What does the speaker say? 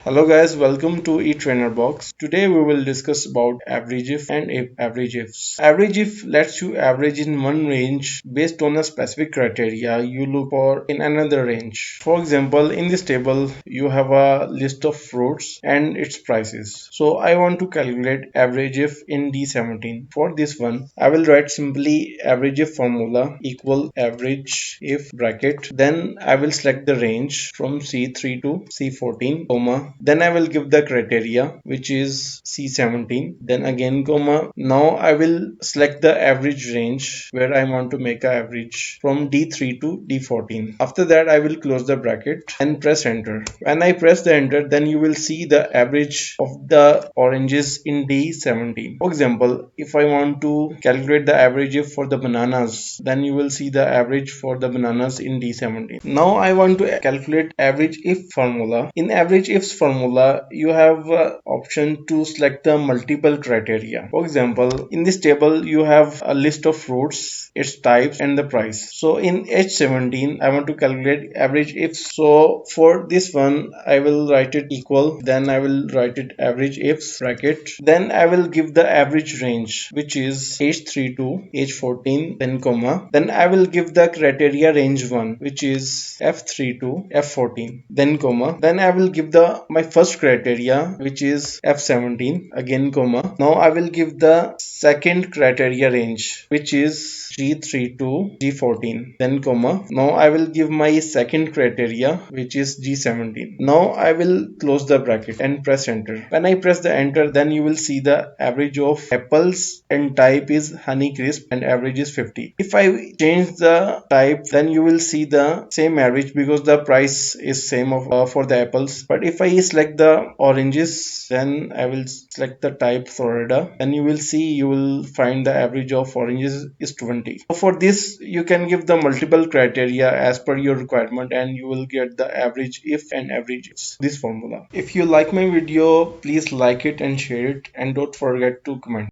Hello guys, welcome to eTrainer Box. Today we will discuss about average if and average ifs. Average if lets you average in one range based on a specific criteria you look for in another range. For example, in this table you have a list of fruits and its prices. So I want to calculate average if in D17. For this one, I will write simply average if formula equal average if bracket. Then I will select the range from C3 to C14, comma, then I will give the criteria which is C17, then again comma. Now I will select the average range where I want to make a average from D3 to D14. After that I will close the bracket and press enter. When I press the enter, then you will see the average of the oranges in D17. For example, if I want to calculate the average for the bananas, then you will see the average for the bananas in D17. Now I want to calculate average if formula. In average ifs formula, you have option to select the multiple criteria. For example, in this table you have a list of fruits, its types and the price. So in H17 I want to calculate average ifs. So for this one I will write it equal, then I will write it average ifs bracket, then I will give the average range which is H3 to H14, then comma, then I will give the criteria range 1 which is F3 to F14, then comma, then I will give the my first criteria which is F17, again comma. Now I will give the second criteria range which is G3 to G14, then comma. Now I will give my second criteria which is G17. Now I will close the bracket and press enter. When I press the enter, then you will see the average of apples and type is honey crisp and average is 50. If I change the type, then you will see the same average because the price is same of for the apples. But if I select the oranges, then I will select the type Florida, and you will see you will find the average of oranges is 20. So for this you can give the multiple criteria as per your requirement and you will get the average if and average ifs, this formula. If you like my video, please like it and share it, and don't forget to comment.